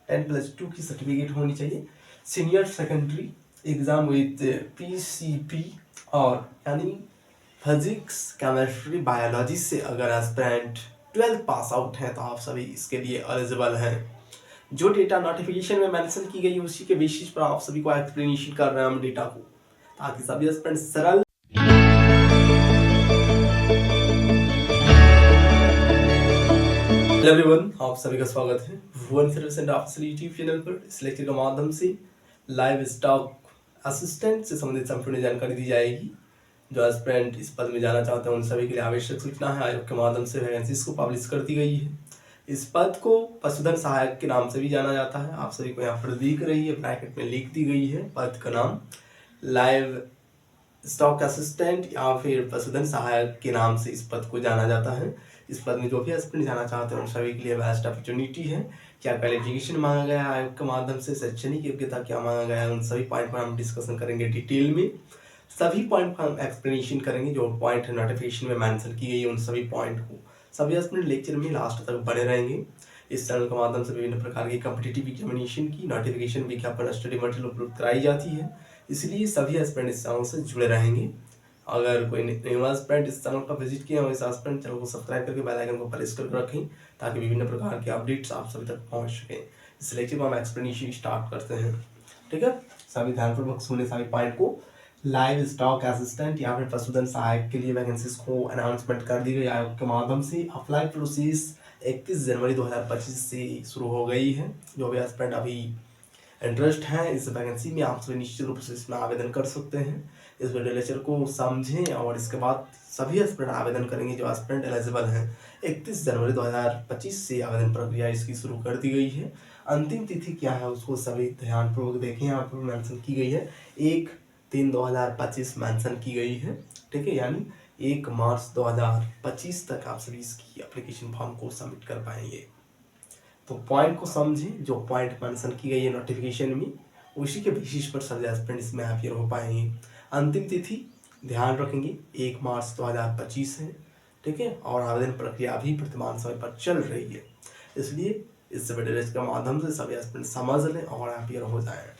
10+2 की सर्टिफिकेट होनी चाहिए। Senior secondary exam with PCP और यानी फिजिक्स केमिस्ट्री बायोलॉजी से अगर एस्पिरेंट 12th पास आउट है तो आप सभी इसके लिए एलिजिबल हैं। जो डेटा नोटिफिकेशन में मेंशन की गई उसी के बेसिस पर आप सभी को एक्सप्लेनेशन कर रहे हैं हम डेटा को, ताकि सभी एस्पिरेंट सरल हेलो एवरीवन, आप सभी का स्वागत है भुवन सर्विस ऑफिशियल यूट्यूब चैनल पर। इस लेक्चर के माध्यम से लाइव स्टॉक असिस्टेंट से संबंधित संपूर्ण जानकारी दी जाएगी। जो एस्पिरेंट इस पद में जाना चाहते हैं उन सभी के लिए आवश्यक सूचना है। आयोग के माध्यम से वैकेंसीज को पब्लिश कर दी गई है। इस पद को पशुधन सहायक के नाम से भी जाना जाता है। आप सभी को यहाँ पर दिख रही है, ब्रैकेट में लिख दी गई है पद का नाम लाइव स्टॉक असिस्टेंट या फिर पशुधन सहायक के नाम से इस पद को जाना जाता है। इस पद में जो भी एस्पिरेंट जाना चाहते हैं उन सभी के लिए बेस्ट अपॉर्चुनिटी है। क्या क्वालिफिकेशन मांगा गया है आयोग के माध्यम से, शैक्षणिक योग्यता क्या मांगा गया है, उन सभी पॉइंट पर हम डिस्कशन करेंगे डिटेल में। सभी पॉइंट पर हम एक्सप्लेनेशन करेंगे। जो पॉइंट नोटिफिकेशन में मेंशन की गई है उन सभी पॉइंट को सभी एस्पिरेंट लेक्चर में लास्ट तक बने रहेंगे। इस चैनल के माध्यम से विभिन्न प्रकार की कॉम्पिटिटिव एग्जामिनेशन की नोटिफिकेशन विज्ञापन स्टडी मटेरियल उपलब्ध कराई जाती है, इसलिए सभी एस्पिरेंट इस चैनल से जुड़े रहेंगे। अगर कोई न्यू एस्पिरेंट इस चैनल पर विजिट किया हो, इस एस्पिरेंट चैनल को सब्सक्राइब करके बेल आइकन को प्रेस करके रखें ताकि विभिन्न प्रकार के अपडेट्स आप सभी तक पहुंच सकें। इस लेक्चर में हम एक्सप्लेनेशन स्टार्ट करते हैं। ठीक है, सभी ध्यानपूर्वक सुने सभी पॉइंट को। लाइव स्टॉक असिस्टेंट या फिर पशुधन सहायक के लिए वैकेंसीज को अनाउंसमेंट कर दी गई आयोग के माध्यम से। अप्लाई प्रोसेस 31 जनवरी 2025 से शुरू हो गई है। जो भी एस्पिरेंट अभी इंटरेस्ट है इस वैकेंसी में, आप सभी निश्चित रूप से इसमें आवेदन कर सकते हैं। इस वीडियो लेक्चर को समझें और इसके बाद सभी एस्पिरेंट आवेदन करेंगे जो एस्पिरेंट एलिजिबल हैं। 31 जनवरी 2025 से आवेदन प्रक्रिया इसकी शुरू कर दी गई है। अंतिम तिथि क्या है उसको सभी ध्यानपूर्वक देखें। यहाँ पर मेंशन की गई है 1/3/2025 मेंशन की गई है। ठीक है, यानी 1 मार्च 2025 तक आप सभी इसकी एप्लीकेशन फॉर्म को सबमिट कर पाएंगे। तो पॉइंट को समझें। जो पॉइंट मेंशन की गई है नोटिफिकेशन में उसी के बेसिस पर सभी एस्पिरेंट इसमें अपीयर हो पाएंगे। अंतिम तिथि ध्यान रखेंगे 1 मार्च 2025 है। ठीक है, और आवेदन प्रक्रिया अभी वर्तमान समय पर चल रही है, इसलिए इस वीडियो के माध्यम से सभी एस्पिरेंट समझ लें और अपीयर हो जाए।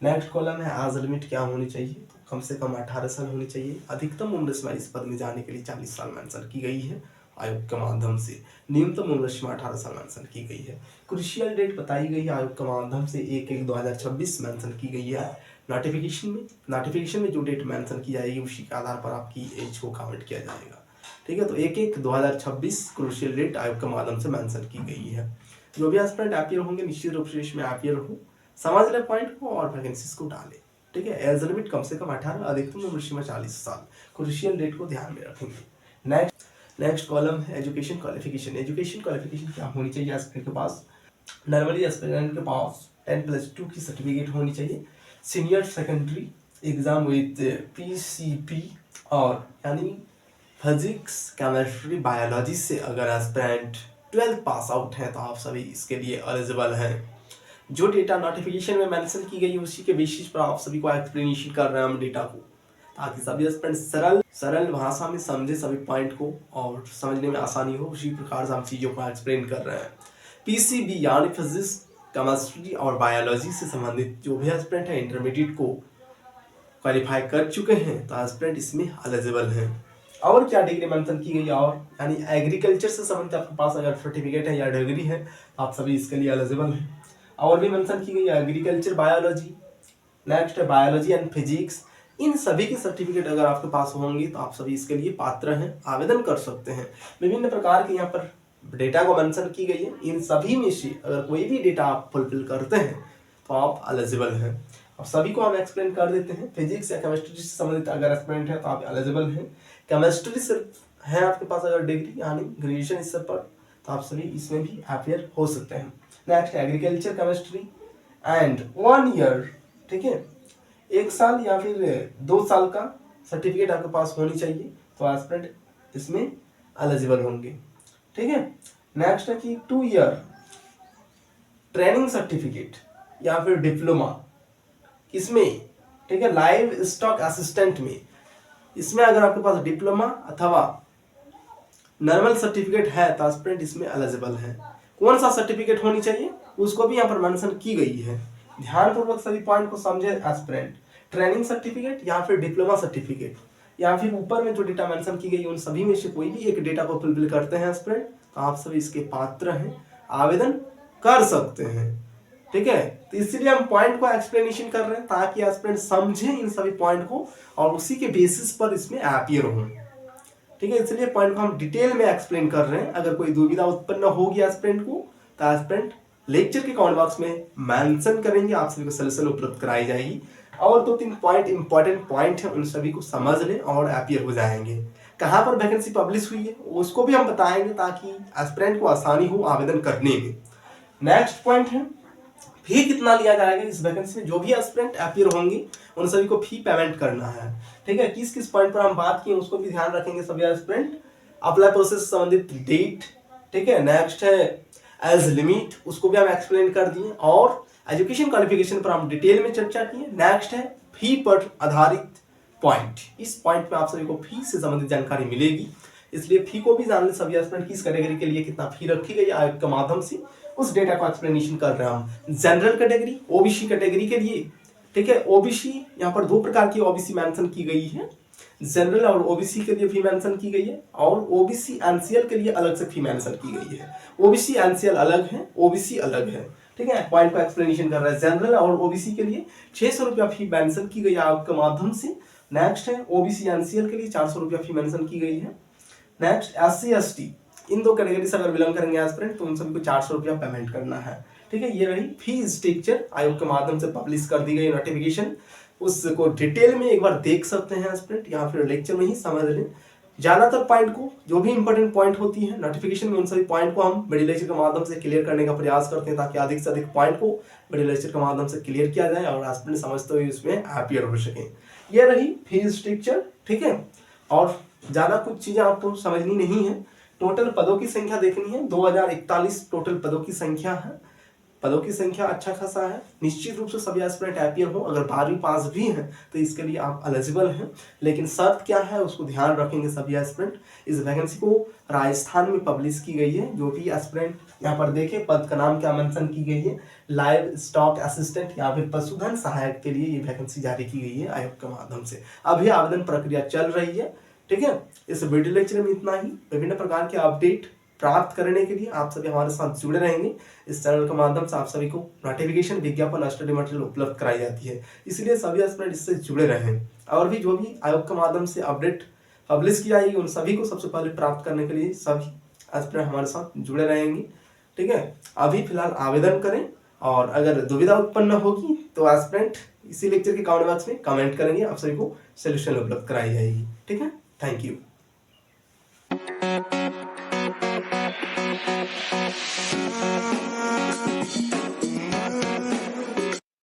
नेक्स्ट कॉलम है एज लिमिट क्या होनी चाहिए, तो कम से कम 18 साल होनी चाहिए। अधिकतम उम्र सीमा इस पद में जाने के लिए 40 साल मेंशन की गई है आयोग के माध्यम से। न्यूनतम उम्र सीमा 18 साल मेंशन की गई है। क्रुशियल डेट बताई गई है आयोग के माध्यम से 1/1/2026 मेंशन की गई है नोटिफिकेशन में जो डेट मेंशन की जाएगी उसी के आधार पर आपकी एज को काउंट किया जाएगा। ठीक है, तो 1/1/2026 क्रुशियल डेट आयोग के माध्यम से मेंशन की गई है। जो भी एस्पिरेंट अपीयर होंगे निश्चित रूप से इसमें अपीयर हो, समझ ले पॉइंट को और वैकेंसीज को डालें। ठीक है, एज लिमिट कम से कम 18, अधिकतम उम्र सीमा 40 साल। क्रुशियल डेट को ध्यान में रखेंगे। नेक्स्ट कॉलम है एजुकेशन क्वालिफिकेशन। एजुकेशन क्वालिफिकेशन क्या होनी चाहिए एस्पिरेंट के पास? नॉर्मली एस्पिरेंट के पास 10+2 की सर्टिफिकेट होनी चाहिए। Senior secondary exam with PCP और यानी फिजिक्स केमिस्ट्री बायोलॉजी से अगर एस्पिरेंट 12th पास आउट है तो आप सभी इसके लिए एलिजिबल हैं। जो डेटा नोटिफिकेशन में मेंशन की गई उसी के बेसिस पर आप सभी को एक्सप्लेनेशन कर रहे हैं हम डेटा को, ताकि सभी एस्पिरेंट सरल भाषा में समझे सभी पॉइंट को और समझने में आसानी हो। उसी प्रकार से हम चीज़ों को एक्सप्लेन कर रहे हैं। PCB यानी फिजिक्स केमिस्ट्री और बायोलॉजी से संबंधित जो भी एस्पिरेंट है इंटरमीडिएट को क्वालिफाई कर चुके हैं तो एस्पिरेंट इसमें एलिजिबल हैं। और क्या डिग्री मेंशन की गई और यानी एग्रीकल्चर से संबंधित आपके पास अगर सर्टिफिकेट है या डिग्री है आप सभी इसके लिए एलिजिबल हैं। और भी मेंशन की गई एग्रीकल्चर बायोलॉजी, नेक्स्ट है बायोलॉजी एंड फिजिक्स। इन सभी के सर्टिफिकेट अगर आपके पास होंगे तो आप सभी इसके लिए पात्र हैं, आवेदन कर सकते हैं। विभिन्न प्रकार के यहाँ पर डेटा को मेंशन की गई है। इन सभी में से अगर कोई भी डेटा आप फुलफिल करते हैं तो आप एलिजिबल हैं। अब सभी को हम एक्सप्लेन कर देते हैं। फिजिक्स या केमिस्ट्री से संबंधित अगर एस्पिरेंट है तो आप एलिजिबल हैं। केमिस्ट्री से है आपके पास अगर डिग्री यानी ग्रेजुएशन इस पर तो आप सभी इसमें भी अपीयर हो सकते हैं। Next agriculture chemistry and 1 year, ठीक है, 1 साल या फिर 2 साल का सर्टिफिकेट आपके पास होनी चाहिए तो एस्पिरेंट इसमें एलिजिबल होंगे। ठीक है, नेक्स्ट है कि 2 ईयर ट्रेनिंग सर्टिफिकेट या फिर डिप्लोमा किसमें, ठीक है, लाइव स्टॉक असिस्टेंट में। इसमें अगर आपके पास डिप्लोमा अथवा नॉर्मल सर्टिफिकेट है तो एस्पिरेंट इसमें एलिजिबल है। कौन सा सर्टिफिकेट होनी चाहिए? उसको भी यहाँ पर मेंशन की गई है। ध्यानपूर्वक सभी पॉइंट को समझे एस्पिरेंट। ट्रेनिंग सर्टिफिकेट या फिर डिप्लोमा सर्टिफिकेट या फिर ऊपर में जो डेटा मेंशन की गई है उन सभी में से कोई भी एक डेटा को फुलफिल करते हैं एस्पिरेंट, तो आप सभी इसके पात्र हैं, आवेदन कर सकते हैं। ठीक है, तो इसलिए हम पॉइंट को एक्सप्लेनेशन कर रहे हैं ताकि एस्पिरेंट समझे इन सभी पॉइंट को और उसी के बेसिस पर इसमें अपीयर हो। ठीक है, इसलिए पॉइंट को हम डिटेल में एक्सप्लेन कर रहे हैं। अगर कोई दुविधा उत्पन्न होगी एस्पिरेंट को तो एस्पिरेंट लेक्चर के कमेंट बॉक्स में मेंशन करेंगे, आप सभी को सॉल्यूशन उपलब्ध कराई जाएगी। और 2-3 पॉइंट इंपॉर्टेंट पॉइंट है, उन सभी को समझ लें और अपीयर हो जाएंगे। कहाँ पर वैकेंसी पब्लिश हुई है उसको भी हम बताएंगे ताकि एस्पिरेंट को आसानी हो आवेदन करने में। नेक्स्ट पॉइंट है फी कितना लिया जाएगा इस वैकेंसी में। जो भी एस्पिरेंट अपीयर होंगे उन सभी को फी पेमेंट करना है। ठीक है, किस किस पॉइंट पर हम बात किए उसको भी ध्यान रखेंगे सभी एस्पिरेंट। अप्लाई प्रोसेस से संबंधित डेट, ठीक है, नेक्स्ट है एज लिमिट, उसको भी हम एक्सप्लेन कर दिए। और एजुकेशन क्वालिफिकेशन पर हम डिटेल में चर्चा किए। नेक्स्ट है फी पर आधारित पॉइंट। इस पॉइंट में आप सभी को फी से संबंधित जानकारी मिलेगी, इसलिए फी को भी जान ले सभी एस्पिरेंट। किस कैटेगरी के लिए कितना फी रखी गई आयोग के माध्यम से, उस डेटा को एक्सप्लेनेशन कर रहे हैं हम। जनरल कैटेगरी, ओबीसी कैटेगरी के लिए, ठीक है, ओबीसी यहाँ पर 2 प्रकार की ओबीसी मेंशन की गई है। जनरल और ओबीसी के लिए फी मेंशन की गई है और ओबीसी एनसीएल के लिए अलग से फी मेंशन की गई है। ओबीसी एनसीएल अलग है, ओबीसी अलग है। ठीक है, पॉइंट को एक्सप्लेनेशन कर रहा है। जनरल और ओबीसी के लिए 600 रुपया फी मेंशन की गई आयोग के माध्यम से। नेक्स्ट है ओबीसी एनसीएल के लिए 400 रुपया फी मेंशन की गई है। नेक्स्ट एससी एसटी, इन 2 कैटेगरी से अगर बिलोंग करेंगे एस्पिरेंट तो उन सभी को 400 रुपया पेमेंट करना है। ठीक है, ये रही फी स्ट्रक्चर आयोग के माध्यम से पब्लिश कर दी गई नोटिफिकेशन। उसको डिटेल में एक बार देख सकते हैं एस्पिरेंट, या फिर लेक्चर में ही समझ लें। ज्यादातर पॉइंट को, जो भी इंपॉर्टेंट पॉइंट होती है नोटिफिकेशन में, उन सभी पॉइंट को हम वीडियो लेक्चर के माध्यम से क्लियर करने का प्रयास करते हैं ताकि अधिक से अधिक पॉइंट को वीडियो लेक्चर के माध्यम से क्लियर किया जाए और एस्पिरेंट समझते हुए उसमें अपीयर हो सके। ये रही फी स्ट्रक्चर। ठीक है, और ज्यादा कुछ चीजें आपको समझनी नहीं है। टोटल पदों की संख्या देखनी है, 2041 टोटल पदों की संख्या है। पदों की संख्या अच्छा खासा है। निश्चित रूप से सभी एस्पिरेंट अपीयर हो। अगर 12वीं पास भी हैं तो इसके लिए आप एलिजिबल हैं, लेकिन शर्त क्या है उसको ध्यान रखेंगे सभी एस्पिरेंट। इस वैकेंसी को राजस्थान में पब्लिश की गई है। जो भी एस्पिरेंट यहाँ पर देखे, पद का नाम क्या मेंशन की गई है, लाइव स्टॉक असिस्टेंट या फिर पशुधन सहायक के लिए ये वैकेंसी जारी की गई है आयोग के माध्यम से। अभी आवेदन प्रक्रिया चल रही है। ठीक है, इस वीडियो लेक्चर में इतना ही। विभिन्न प्रकार के अपडेट प्राप्त करने के लिए आप सभी हमारे साथ जुड़े रहेंगे। इस चैनल के माध्यम से आप सभी को नोटिफिकेशन, विज्ञापन और स्टडी मटेरियल उपलब्ध कराई जाती है, इसलिए सभी एस्पिरेंट इससे जुड़े रहें। और भी जो भी आयोग के माध्यम से अपडेट पब्लिश की जाएगी उन सभी को सबसे पहले प्राप्त करने के लिए सभी एस्पिरेंट हमारे साथ जुड़े रहेंगे। ठीक है, अभी फिलहाल आवेदन करें और अगर दुविधा उत्पन्न होगी तो एस्पिरेंट इसी लेक्चर के कमेंट बॉक्स में कमेंट करेंगे, आप सभी को सोल्यूशन उपलब्ध कराई जाएगी। ठीक है, थैंक यू।